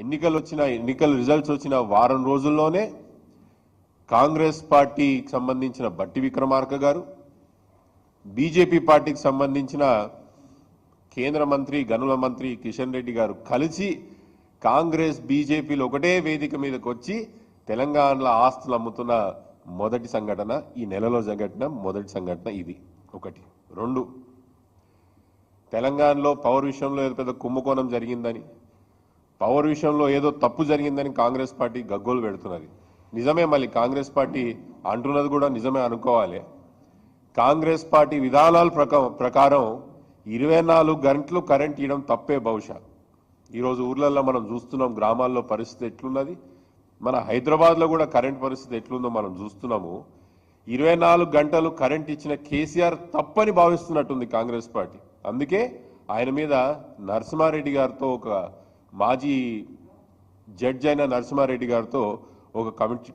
ఎన్నికల రిజల్ట్స్ వచ్చిన వారం రోజుల్లోనే కాంగ్రెస్ పార్టీకి సంబంధించిన బట్టి విక్రమార్క గారు, బీజేపీ పార్టీకి సంబంధించిన కేంద్ర మంత్రి గనుల మంత్రి కిషన్ రెడ్డి గారు కలిసి కాంగ్రెస్ బీజేపీలు ఒకటే వేదిక మీదకి వచ్చి తెలంగాణలో ఆస్తులు అమ్ముతున్న మొదటి సంఘటన, ఈ నెలలో జరిగిన మొదటి సంఘటన ఇది. ఒకటి. రెండు, తెలంగాణలో పవర్ విషయంలో ఏదో పెద్ద కుంభకోణం జరిగిందని, పవర్ విషయంలో ఏదో తప్పు జరిగిందని కాంగ్రెస్ పార్టీ గగ్గోలు పెడుతున్నది. నిజమే, మళ్ళీ కాంగ్రెస్ పార్టీ అంటున్నది కూడా నిజమే అనుకోవాలి. కాంగ్రెస్ పార్టీ విధానాల ప్రకారం 24 గంటలు కరెంట్ ఇవ్వడం తప్పే బహుశా. ఈరోజు ఊర్లలో మనం చూస్తున్నాం, గ్రామాల్లో పరిస్థితి ఎట్లున్నది, మన హైదరాబాద్లో కూడా కరెంట్ పరిస్థితి ఎట్లుందో మనం చూస్తున్నాము. 24 గంటలు కరెంట్ ఇచ్చిన కేసీఆర్ తప్పని భావిస్తున్నట్టుంది కాంగ్రెస్ పార్టీ. అందుకే ఆయన మీద నరసింహారెడ్డి గారితో, ఒక మాజీ జడ్జి అయిన నరసింహారెడ్డి గారితో ఒక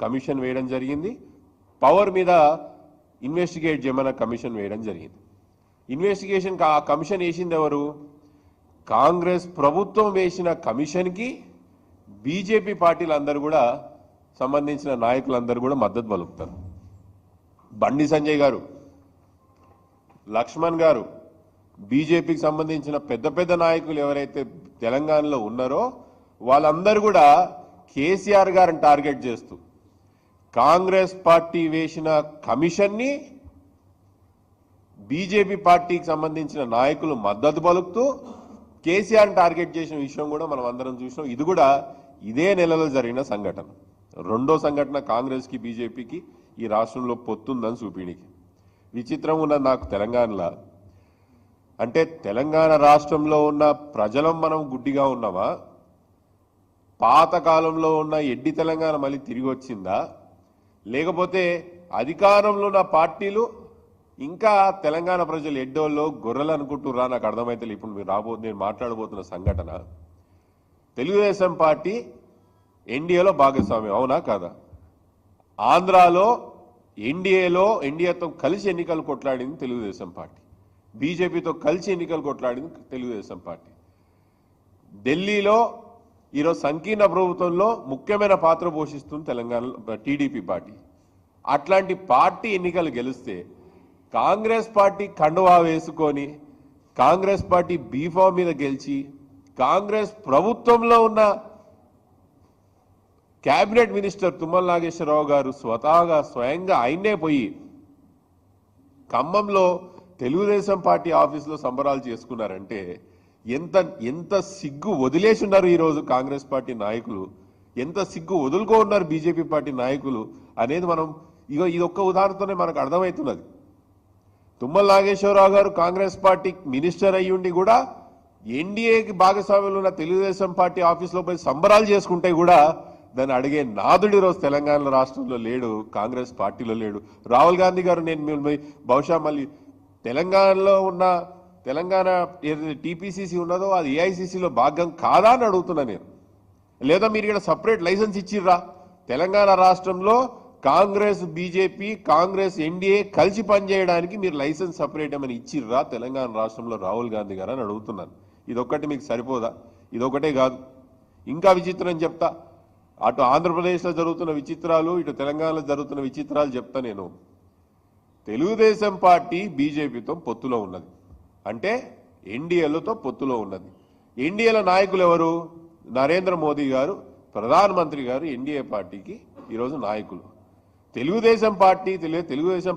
కమిషన్ వేయడం జరిగింది. పవర్ మీద ఇన్వెస్టిగేట్ చేయమన్న కమిషన్ వేయడం జరిగింది. ఇన్వెస్టిగేషన్ ఆ కమిషన్ వేసింది ఎవరు? కాంగ్రెస్ ప్రభుత్వం వేసిన కమిషన్కి బీజేపీ పార్టీలందరూ కూడా, సంబంధించిన నాయకులందరూ కూడా మద్దతు పలుకుతారు. బండి సంజయ్ గారు, లక్ష్మణ్ గారు, బీజేపీకి సంబంధించిన పెద్ద పెద్ద నాయకులు ఎవరైతే తెలంగాణలో ఉన్నారో వాళ్ళందరూ కూడా కేసీఆర్ గారిని టార్గెట్ చేస్తూ కాంగ్రెస్ పార్టీ వేసిన కమిషన్ని బీజేపీ పార్టీకి సంబంధించిన నాయకులు మద్దతు పలుకుతూ కేసీఆర్ని టార్గెట్ చేసిన విషయం కూడా మనం అందరం చూసినాం. ఇది కూడా ఇదే నెలలో జరిగిన సంఘటన. రెండో సంఘటన కాంగ్రెస్కి బీజేపీకి ఈ రాష్ట్రంలో పొత్తుందని చూపిణీకి. విచిత్రం ఉన్నది నాకు తెలంగాణలో. అంటే తెలంగాణ రాష్ట్రంలో ఉన్న ప్రజలం మనం గుడ్డిగా ఉన్నామా? పాతకాలంలో ఉన్న ఎడ్డి తెలంగాణ మళ్ళీ తిరిగి వచ్చిందా? లేకపోతే అధికారంలో ఉన్న పార్టీలు ఇంకా తెలంగాణ ప్రజలు ఎడ్డోళ్ళు గొర్రెలు అనుకుంటుర్రా? నాకు అర్థమైతే ఇప్పుడు నేను మాట్లాడబోతున్న సంఘటన, తెలుగుదేశం పార్టీ ఎన్డీఏలో భాగస్వామ్యం, అవునా కాదా? ఆంధ్రాలో ఎన్డీఏతో కలిసి ఎన్నికలు కొట్లాడింది తెలుగుదేశం పార్టీ, బీజేపీతో కలిసి ఎన్నికలు కొట్లాడింది తెలుగుదేశం పార్టీ. ఢిల్లీలో ఈరోజు సంకీర్ణ ప్రభుత్వంలో ముఖ్యమైన పాత్ర పోషిస్తుంది తెలంగాణలో టీడీపీ పార్టీ. అట్లాంటి పార్టీ ఎన్నికలు గెలిస్తే కాంగ్రెస్ పార్టీ కండువా వేసుకొని, కాంగ్రెస్ పార్టీ బీఫామ్ మీద గెలిచి, కాంగ్రెస్ ప్రభుత్వంలో ఉన్న క్యాబినెట్ మినిస్టర్ తుమ్మల నాగేశ్వరరావు గారు స్వయంగా ఆయన్నే పోయి ఖమ్మంలో తెలుగుదేశం పార్టీ ఆఫీసులో సంబరాలు చేసుకున్నారంటే ఎంత సిగ్గు వదిలేసి ఉన్నారు ఈరోజు కాంగ్రెస్ పార్టీ నాయకులు, ఎంత సిగ్గు వదులుకో ఉన్నారు బీజేపీ పార్టీ నాయకులు అనేది మనం ఇది ఒక్క ఉదాహరణతోనే మనకు అర్థమవుతున్నది. తుమ్మల నాగేశ్వరరావు గారు కాంగ్రెస్ పార్టీ మినిస్టర్ అయ్యుండి కూడా ఎన్డీఏకి భాగస్వామ్యంలో ఉన్న తెలుగుదేశం పార్టీ ఆఫీసులో పోయి సంబరాలు చేసుకుంటే కూడా దాన్ని అడిగే నాదుడి రోజు తెలంగాణ రాష్ట్రంలో లేడు, కాంగ్రెస్ పార్టీలో లేడు. రాహుల్ గాంధీ గారు, నేను బహుశా మళ్ళీ తెలంగాణలో ఉన్న తెలంగాణ ఏదైతే టీపీసీసీ ఉన్నదో అది ఏఐసీసీలో భాగం కాదా అని అడుగుతున్నా నేను. లేదా మీరు ఇక్కడ సపరేట్ లైసెన్స్ ఇచ్చిర్రా? తెలంగాణ రాష్ట్రంలో కాంగ్రెస్ బీజేపీ, కాంగ్రెస్ ఎన్డీఏ కలిసి పనిచేయడానికి మీరు లైసెన్స్ సపరేట్ ఏమని ఇచ్చిర్రా తెలంగాణ రాష్ట్రంలో రాహుల్ గాంధీ గారు అని అడుగుతున్నాను. ఇదొక్కటి మీకు సరిపోదా? ఇదొకటే కాదు, ఇంకా విచిత్రం చెప్తా. అటు ఆంధ్రప్రదేశ్లో జరుగుతున్న విచిత్రాలు, ఇటు తెలంగాణలో జరుగుతున్న విచిత్రాలు చెప్తా నేను. తెలుగుదేశం పార్టీ బీజేపీతో పొత్తులో ఉన్నది, అంటే ఎన్డీఏలతో పొత్తులో ఉన్నది. ఎన్డీఏల నాయకులు ఎవరు? నరేంద్ర మోదీ గారు, ప్రధానమంత్రి గారు ఎన్డీఏ పార్టీకి ఈరోజు నాయకులు. తెలుగుదేశం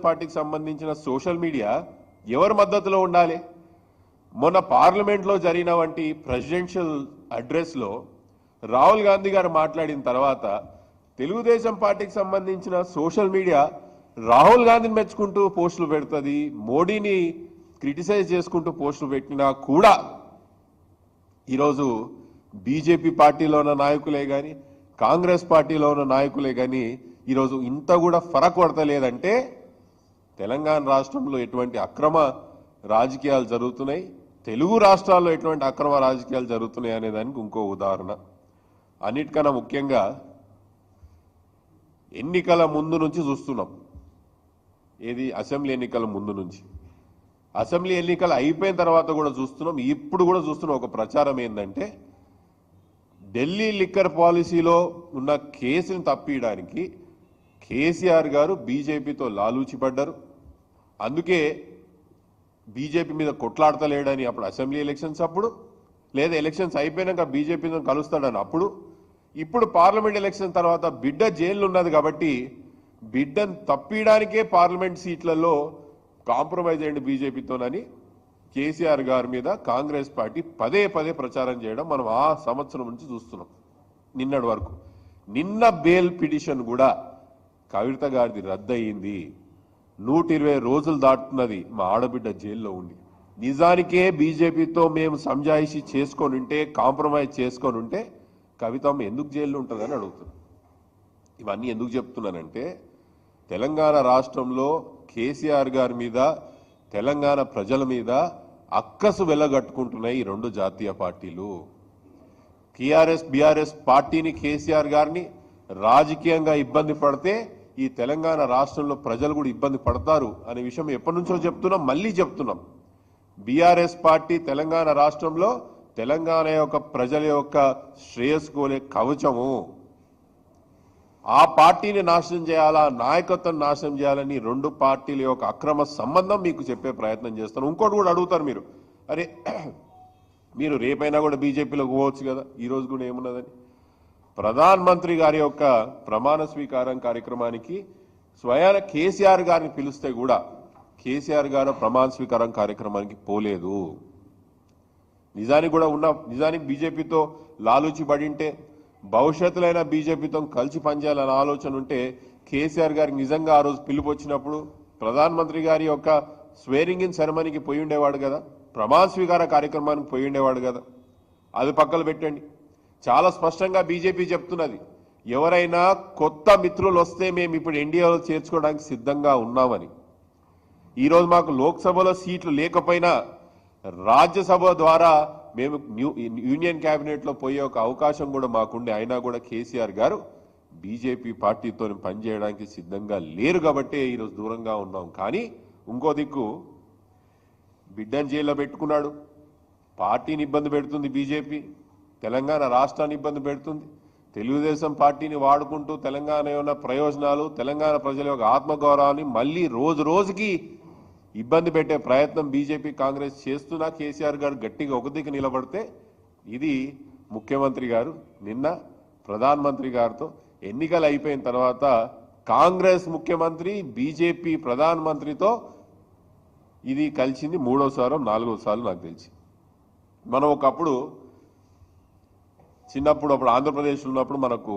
పార్టీకి సంబంధించిన సోషల్ మీడియా ఎవరి మద్దతులో ఉండాలి? మొన్న పార్లమెంట్లో జరిగిన వంటి ప్రెసిడెన్షియల్ అడ్రస్లో రాహుల్ గాంధీ గారు మాట్లాడిన తర్వాత తెలుగుదేశం పార్టీకి సంబంధించిన సోషల్ మీడియా రాహుల్ గాంధీని మెచ్చుకుంటూ పోస్టులు పెడుతుంది, మోడీని క్రిటిసైజ్ చేసుకుంటూ పోస్టులు పెట్టినా కూడా ఈరోజు బీజేపీ పార్టీలో ఉన్న నాయకులే కానీ, కాంగ్రెస్ పార్టీలో ఉన్న నాయకులే కానీ ఈరోజు ఇంత కూడా ఫరక్ పడతలేదంటే తెలంగాణ రాష్ట్రంలో ఎటువంటి అక్రమ రాజకీయాలు జరుగుతున్నాయి, తెలుగు రాష్ట్రాల్లో ఎటువంటి అక్రమ రాజకీయాలు జరుగుతున్నాయి అనేదానికి ఇంకో ఉదాహరణ. అన్నిటికన్నా ముఖ్యంగా ఎన్నికల ముందు నుంచి చూస్తున్నాం. ఏది? అసెంబ్లీ ఎన్నికల ముందు నుంచి. అసెంబ్లీ ఎన్నికలు అయిపోయిన తర్వాత కూడా చూస్తున్నాం, ఇప్పుడు కూడా చూస్తున్నాం. ఒక ప్రచారం ఏంటంటే ఢిల్లీ లిక్కర్ పాలసీలో ఉన్న కేసును తప్పియడానికి కేసీఆర్ గారు బీజేపీతో లాలూచి పడ్డారు. అందుకే బీజేపీ మీద కొట్లాడతలేడని అప్పుడు అసెంబ్లీ ఎలక్షన్స్ అప్పుడు, లేదా ఎలక్షన్స్ అయిపోయినాక బీజేపీతో కలుస్తాడని అప్పుడు, ఇప్పుడు పార్లమెంట్ ఎలక్షన్ తర్వాత బిడ్డ జైలు ఉన్నది కాబట్టి బిడ్డను తప్పియడానికే పార్లమెంట్ సీట్లలో కాంప్రమైజ్ అయ్యింది బీజేపీతోనని కేసీఆర్ గారి మీద కాంగ్రెస్ పార్టీ పదే పదే ప్రచారం చేయడం మనం ఆ సంవత్సరం నుంచి చూస్తున్నాం. నిన్నటి వరకు నిన్న బెయిల్ పిటిషన్ కూడా కవిత గారిది రద్దయింది. 120 రోజులు దాటుతున్నది మా ఆడబిడ్డ జైల్లో ఉండి. నిజానికే బీజేపీతో మేము సంజాయిషి చేసుకొని ఉంటే, కాంప్రమైజ్ చేసుకొని ఉంటే కవితమ్మ ఎందుకు జైల్లో ఉంటుందని అడుగుతున్నాను. ఇవన్నీ ఎందుకు చెప్తున్నానంటే తెలంగాణ రాష్ట్రంలో కేసీఆర్ గారి మీద, తెలంగాణ ప్రజల మీద అక్కసు వెళ్లగట్టుకుంటున్నాయి ఈ రెండు జాతీయ పార్టీలు. టీఆర్ఎస్ బీఆర్ఎస్ పార్టీని, కేసీఆర్ గారిని రాజకీయంగా ఇబ్బంది పడితే ఈ తెలంగాణ రాష్ట్రంలో ప్రజలు కూడా ఇబ్బంది పడతారు అనే విషయం ఎప్పటి నుంచో చెప్తున్నాం, మళ్ళీ చెప్తున్నాం. బీఆర్ఎస్ పార్టీ తెలంగాణ రాష్ట్రంలో తెలంగాణ యొక్క ప్రజల యొక్క శ్రేయస్కోలే కవచము. ఆ పార్టీని నాశనం చేయాలా, నాయకత్వం నాశనం చేయాలని రెండు పార్టీల యొక్క అక్రమ సంబంధం మీకు చెప్పే ప్రయత్నం చేస్తాను. ఇంకోటి కూడా అడుగుతారు మీరు, అరే మీరు రేపైనా కూడా బీజేపీలోకి పోవచ్చు కదా, ఈ రోజు కూడా ఏమున్నదని. ప్రధానమంత్రి గారి యొక్క ప్రమాణ స్వీకారం కార్యక్రమానికి స్వయాన కేసీఆర్ గారిని పిలిస్తే కూడా కేసీఆర్ గారు ప్రమాణ స్వీకారం కార్యక్రమానికి పోలేదు. నిజానికి బీజేపీతో లాలూచి పడింటే, భవిష్యత్తులైనా బీజేపీతో కలిసి పనిచేయాలనే ఆలోచన ఉంటే కేసీఆర్ గారికి నిజంగా ఆ రోజు పిలుపు వచ్చినప్పుడు ప్రధానమంత్రి గారి యొక్క స్వేరింగ్ ఇన్ సెరమనీకి పోయి ఉండేవాడు కదా, ప్రమాణ స్వీకార కార్యక్రమానికి పోయి ఉండేవాడు కదా. అది పక్కన పెట్టండి. చాలా స్పష్టంగా బీజేపీ చెప్తున్నది, ఎవరైనా కొత్త మిత్రులు వస్తే మేము ఇప్పుడు ఎన్డీఏలో చేర్చుకోవడానికి సిద్ధంగా ఉన్నామని. ఈరోజు మాకు లోక్సభలో సీట్లు లేకపోయినా రాజ్యసభ ద్వారా మేము యూనియన్ క్యాబినెట్లో పోయే ఒక అవకాశం కూడా మాకుండే, అయినా కూడా కేసీఆర్ గారు బీజేపీ పార్టీతో పనిచేయడానికి సిద్ధంగా లేరు కాబట్టే ఈరోజు దూరంగా ఉన్నాం. కానీ ఇంకో దిక్కు బిడ్డను జైల్లో పెట్టుకున్నాడు, పార్టీని ఇబ్బంది పెడుతుంది బీజేపీ, తెలంగాణ రాష్ట్రాన్ని ఇబ్బంది పెడుతుంది. తెలుగుదేశం పార్టీని వాడుకుంటూ తెలంగాణ ఉన్న ప్రయోజనాలు, తెలంగాణ ప్రజల యొక్క ఆత్మగౌరవాన్ని మళ్ళీ రోజు రోజుకి ఇబ్బంది పెట్టే ప్రయత్నం బీజేపీ కాంగ్రెస్ చేస్తున్నా కేసీఆర్ గారు గట్టిగా ఒక దిక్కు నిలబడితే, ఇది ముఖ్యమంత్రి గారు నిన్న ప్రధానమంత్రి గారితో ఎన్నికలు అయిపోయిన తర్వాత కాంగ్రెస్ ముఖ్యమంత్రి బీజేపీ ప్రధానమంత్రితో ఇది కలిసింది 3వసారో 4వసారి నాకు తెలిసి. మనం ఒకప్పుడు చిన్నప్పుడు అప్పుడు ఆంధ్రప్రదేశ్లో ఉన్నప్పుడు మనకు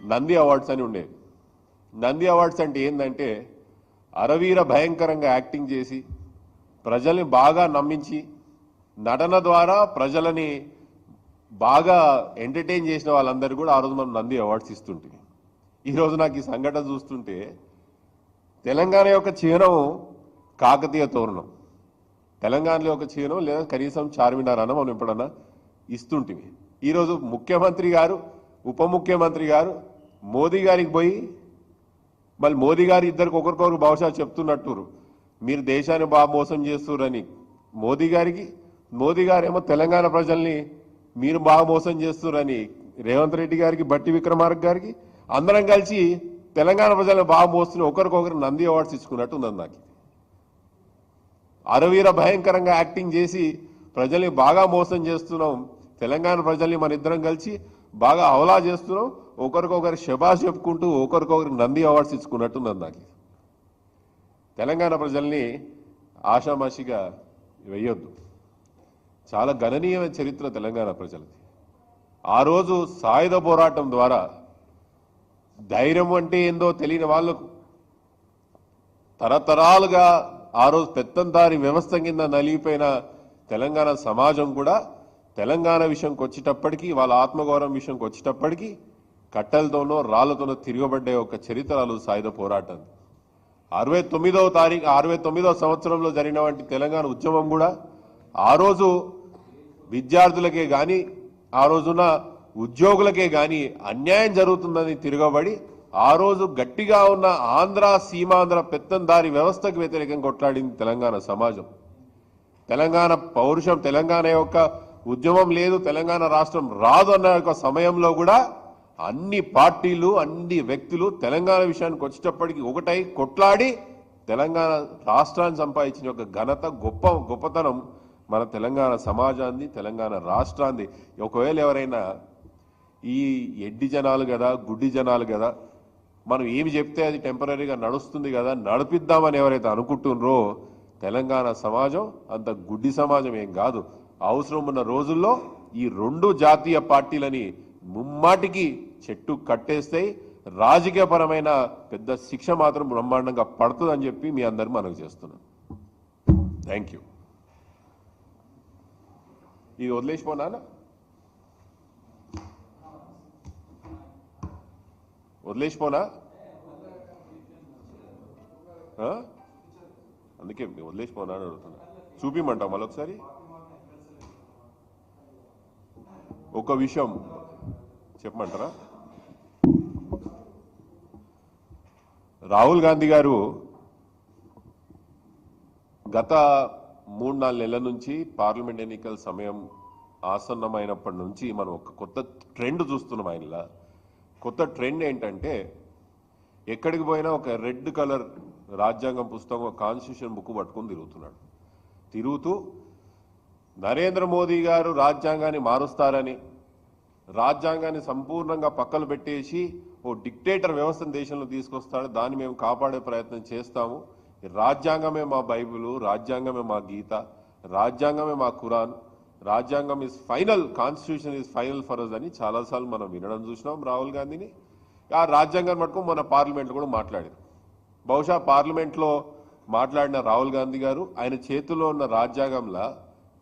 నంది అవార్డ్స్ అని ఉండేవి. నంది అవార్డ్స్ అంటే ఏంటంటే అరవీర భయంకరంగా యాక్టింగ్ చేసి ప్రజల్ని బాగా నమ్మించి నటన ద్వారా ప్రజలని బాగా ఎంటర్టైన్ చేసిన వాళ్ళందరూ కూడా ఆ రోజు మనం నంది అవార్డ్స్ ఇస్తుంటే, ఈరోజు నాకు ఈ సంఘటన చూస్తుంటే తెలంగాణ యొక్క చిహ్నం కాకతీయ తోరణం, తెలంగాణలో ఒక చిహ్నం లేదా కనీసం చార్మినార్ అన్న మనం ఎప్పుడన్నా ఇస్తుంటివి. ఈరోజు ముఖ్యమంత్రి గారు, ఉప ముఖ్యమంత్రి గారు మోదీ గారికి పోయి మళ్ళీ మోదీ గారు ఇద్దరికి ఒకరికొకరు బహుశా చెప్తున్నట్టు మీరు దేశాన్ని బాగా మోసం చేస్తున్నారని మోదీ గారేమో తెలంగాణ ప్రజల్ని మీరు బాగా మోసం చేస్తున్నారని రేవంత్ రెడ్డి గారికి, బట్టి విక్రమార్క గారికి అందరం కలిసి తెలంగాణ ప్రజల్ని బాగా మోస్తున్న ఒకరికొకరు నంది అవార్డ్స్ ఇచ్చుకున్నట్టు ఉన్నది. నాకు అరవీర భయంకరంగా యాక్టింగ్ చేసి ప్రజల్ని బాగా మోసం చేస్తున్నాం, తెలంగాణ ప్రజల్ని మన ఇద్దరం కలిసి బాగా అవలా చేస్తున్నాం, ఒకరికొకరు శబాష్ చెప్పుకుంటూ ఒకరికొకరికి నంది అవార్డ్స్ ఇచ్చుకున్నట్టున్నది. నాకు తెలంగాణ ప్రజల్ని ఆషామాషిగా వేయొద్దు. చాలా గణనీయమైన చరిత్ర తెలంగాణ ప్రజలది. ఆ రోజు సాయుధ పోరాటం ద్వారా ధైర్యం అంటే ఏందో తెలియని వాళ్లకు తరతరాలుగా ఆ రోజు పెత్తందారి వ్యవస్థ కింద నలిగిపోయిన తెలంగాణ సమాజం కూడా తెలంగాణ విషయంకి వచ్చేటప్పటికీ, వాళ్ళ ఆత్మగౌరవం విషయంకి వచ్చేటప్పటికీ కట్టెలతోనో రాళ్లతోనో తిరగబడ్డే ఒక చరిత్రలు సాయుధ పోరాటం. 69వ సంవత్సరంలో జరిగినటువంటి తెలంగాణ ఉద్యమం కూడా ఆ రోజు విద్యార్థులకే కానీ ఆ రోజున ఉద్యోగులకే కానీ అన్యాయం జరుగుతుందని తిరగబడి ఆ రోజు గట్టిగా ఉన్న ఆంధ్ర సీమాంధ్ర పెత్తందారి వ్యవస్థకు వ్యతిరేకంగా కొట్లాడింది తెలంగాణ సమాజం. తెలంగాణ పౌరుషం, తెలంగాణ యొక్క ఉద్యమం లేదు, తెలంగాణ రాష్ట్రం రాదు అన్న ఒక సమయంలో కూడా అన్ని పార్టీలు, అన్ని వ్యక్తులు తెలంగాణ విషయానికి వచ్చేటప్పటికి ఒకటై కొట్లాడి తెలంగాణ రాష్ట్రాన్ని సంపాదించిన ఒక ఘనత, గొప్పతనం మన తెలంగాణ సమాజాన్ని, తెలంగాణ రాష్ట్రాన్ని. ఒకవేళ ఎవరైనా ఈ ఎడ్డి జనాలు కదా, గుడ్డి జనాలు కదా, మనం ఏమి చెప్తే అది టెంపరీగా నడుస్తుంది కదా, నడిపిద్దామని ఎవరైతే అనుకుంటున్నారో తెలంగాణ సమాజం అంత గుడ్డి సమాజం ఏం కాదు. అవసరం ఉన్న రోజుల్లో ఈ రెండు జాతీయ పార్టీలని ముమ్మాటికి చెట్టు కట్టేస్తాయి. రాజకీయపరమైన పెద్ద శిక్ష మాత్రం బ్రహ్మాండంగా పడుతుందని చెప్పి మీ అందరూ మనకు చేస్తున్నాను. Thank you. ఇది వదిలేసిపోనా, వదిలేసిపోనా? అందుకే వదిలేసిపోనా అని అడుగుతున్నా. చూపిమంటాం మళ్ళొకసారి. ఒక విషయం చెప్పమంటారా? రాహుల్ గాంధీ గారు గత 3-4 నెలల నుంచి పార్లమెంట్ ఎన్నికల సమయం ఆసన్నమైనప్పటి నుంచి మనం ఒక కొత్త ట్రెండ్ చూస్తున్నాం. ఆయనలా కొత్త ట్రెండ్ ఏంటంటే, ఎక్కడికి పోయినా ఒక రెడ్ కలర్ రాజ్యాంగం పుస్తకం, కాన్స్టిట్యూషన్ బుక్ పట్టుకుని తిరుగుతూ నరేంద్ర మోదీ గారు రాజ్యాంగాన్ని మారుస్తారని, రాజ్యాంగాన్ని సంపూర్ణంగా పక్కలు పెట్టేసి ఓ డిక్టేటర్ వ్యవస్థను దేశంలో తీసుకొస్తాడు, దాన్ని మేము కాపాడే ప్రయత్నం చేస్తాము, రాజ్యాంగమే మా బైబిలు, రాజ్యాంగమే మా గీత, రాజ్యాంగమే మా ఖురాన్, రాజ్యాంగం is final, constitution is final for us అని చాలాసార్లు మనం వినడం చూసినాం రాహుల్ గాంధీని. ఆ రాజ్యాంగం మటుకు మన పార్లమెంట్లో కూడా మాట్లాడారు. బహుశా పార్లమెంట్లో మాట్లాడిన రాహుల్ గాంధీ గారు ఆయన చేతిలో ఉన్న రాజ్యాంగంలో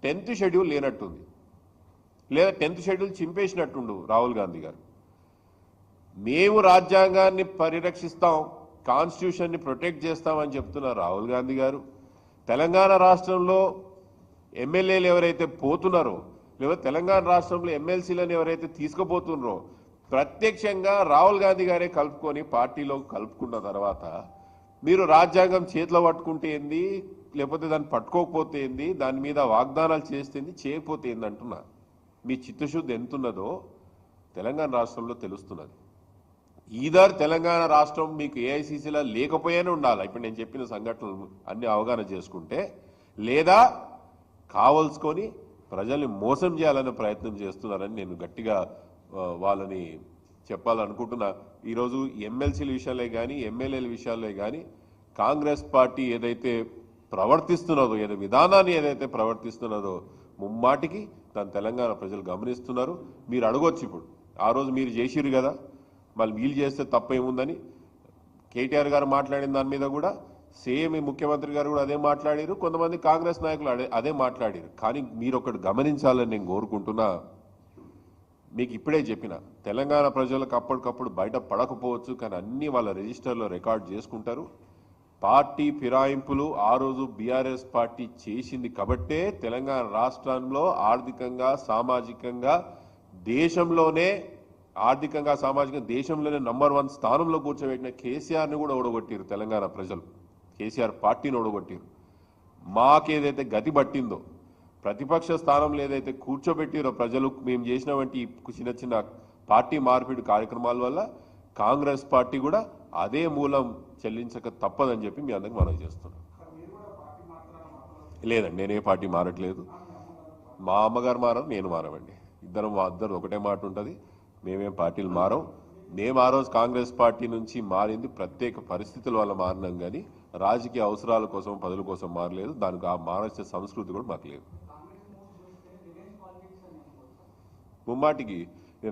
10th షెడ్యూల్ లేనట్టుంది, లేదా 10th షెడ్యూల్ చింపేసినట్టుండు రాహుల్ గాంధీ గారు. మేము రాజ్యాంగాన్ని పరిరక్షిస్తాం, కాన్స్టిట్యూషన్ని ప్రొటెక్ట్ చేస్తామని చెప్తున్న రాహుల్ గాంధీ గారు తెలంగాణ రాష్ట్రంలో ఎమ్మెల్యేలు ఎవరైతే పోతున్నారో, లేదా తెలంగాణ రాష్ట్రంలో ఎమ్మెల్సీలను ఎవరైతే తీసుకుపోతున్నారో ప్రత్యక్షంగా రాహుల్ గాంధీ గారే కలుపుకొని పార్టీలో కలుపుకున్న తర్వాత మీరు రాజ్యాంగం చేతిలో పట్టుకుంటే ఏంది, లేకపోతే దాన్ని పట్టుకోకపోతే ఏంది, దాని మీద వాగ్దానాలు చేస్తేంది, చేయకపోతే ఏంది అంటున్నా. మీ చిత్తశుద్ధి ఎంతున్నదో తెలంగాణ రాష్ట్రంలో తెలుస్తున్నది. ఈధర్ తెలంగాణ రాష్ట్రం మీకు ఏఐసిసిలో లేకపోయానే ఉండాలి, ఇప్పుడు నేను చెప్పిన సంఘటనలు అన్ని అవగాహన చేసుకుంటే, లేదా కావలసుకొని ప్రజల్ని మోసం చేయాలనే ప్రయత్నం చేస్తున్నారని నేను గట్టిగా వాళ్ళని చెప్పాలనుకుంటున్నా. ఈరోజు ఎమ్మెల్సీల విషయాలే కానీ, ఎమ్మెల్యేల విషయాలే కానీ కాంగ్రెస్ పార్టీ ఏదైతే ప్రవర్తిస్తున్నదో, విధానాన్ని ఏదైతే ప్రవర్తిస్తున్నదో ముమ్మాటికి దాని తెలంగాణ ప్రజలు గమనిస్తున్నారు. మీరు అడగొచ్చు, ఇప్పుడు ఆ రోజు మీరు చేసిరు కదా, మళ్ళీ వీళ్ళు చేస్తే తప్పేముందని కేటీఆర్ గారు మాట్లాడిన దాని మీద కూడా సేమ్ ముఖ్యమంత్రి గారు కూడా అదే మాట్లాడారు, కొంతమంది కాంగ్రెస్ నాయకులు అదే మాట్లాడారు. కానీ మీరు ఒకటి గమనించాలని నేను కోరుకుంటున్నా. మీకు ఇప్పుడే చెప్పిన, తెలంగాణ ప్రజలకు అప్పటికప్పుడు బయట పడకపోవచ్చు, కానీ అన్ని వాళ్ళ రిజిస్టర్లో రికార్డ్ చేసుకుంటారు. పార్టీ ఫిరాయింపులు ఆ రోజు బీఆర్ఎస్ పార్టీ చేసింది కాబట్టే తెలంగాణ రాష్ట్రంలో ఆర్థికంగా, సామాజికంగా దేశంలోనే దేశంలోనే నంబర్ 1 స్థానంలో కూర్చోబెట్టిన కేసీఆర్ని కూడా ఓడగొట్టారు తెలంగాణ ప్రజలు. కేసీఆర్ పార్టీని ఓడగొట్టారు. మాకేదైతే గతి పట్టిందో, ప్రతిపక్ష స్థానంలో ఏదైతే కూర్చోబెట్టిరో ప్రజలు, మేము చేసిన వంటి చిన్న చిన్న పార్టీ మార్పిడి కార్యక్రమాల వల్ల కాంగ్రెస్ పార్టీ కూడా అదే మూలం చెల్లించక తప్పదని చెప్పి మీ అందరికి మనం చేస్తున్నాం. లేదండి, నేనే పార్టీ మారట్లేదు. మా అమ్మగారు మారరు, నేను మారవండి. ఇద్దరు ఒకటే మాట ఉంటుంది. మేమేం పార్టీలు మారం. మేము ఆ రోజు కాంగ్రెస్ పార్టీ నుంచి మారింది ప్రత్యేక పరిస్థితుల వల్ల మారినాం, కానీ రాజకీయ అవసరాల కోసం, పదవుల కోసం మారలేదు. దానికి ఆ మారచ్చే సంస్కృతి కూడా మాకు లేదు. ముమ్మాటికి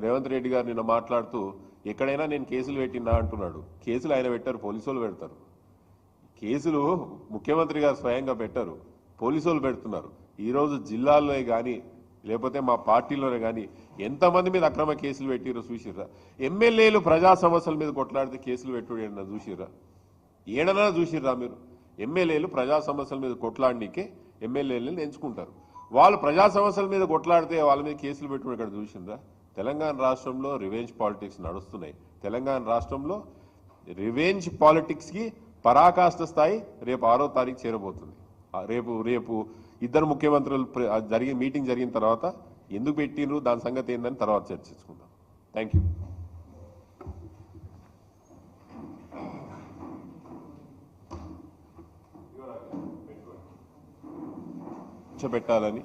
రేవంత్ రెడ్డి గారు నిన్న మాట్లాడుతూ ఎక్కడైనా నేను కేసులు పెట్టినా అంటున్నాడు. కేసులు ఆయన పెట్టారు, పోలీసు వాళ్ళు పెడతారు. కేసులు ముఖ్యమంత్రి గారు స్వయంగా పెట్టారు, పోలీసు వాళ్ళు పెడుతున్నారు. ఈరోజు జిల్లాల్లో కానీ లేకపోతే మా పార్టీలోనే కానీ ఎంతమంది మీద అక్రమ కేసులు పెట్టిరో చూసిర్రా? ఎమ్మెల్యేలు ప్రజా సమస్యల మీద కొట్లాడితే కేసులు పెట్టుడు ఏడన్నా చూసిర్రా? ఏడన్నా చూసిర్రా మీరు? ఎమ్మెల్యేలు ప్రజా సమస్యల మీద కొట్లాడనీకే ఎమ్మెల్యేలను ఎంచుకుంటారు. వాళ్ళు ప్రజా సమస్యల మీద కొట్లాడితే వాళ్ళ మీద కేసులు పెట్టుకుని ఇక్కడ చూసిండ్రా? తెలంగాణ రాష్ట్రంలో రివెంజ్ పాలిటిక్స్ నడుస్తున్నాయి. తెలంగాణ రాష్ట్రంలో రివెంజ్ పాలిటిక్స్కి పరాకాష్ఠ స్థాయి రేపు 6వ తారీఖు చేరబోతుంది. రేపు ఇద్దరు ముఖ్యమంత్రులు మీటింగ్ జరిగిన తర్వాత ఎందుకు పెట్టినరు దాని సంగతి ఏందని తర్వాత చర్చించుకుందాం. Thank you. పెట్టాలని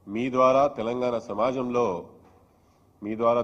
మీ ద్వారా తెలంగాణ సమాజంలో మీ ద్వారా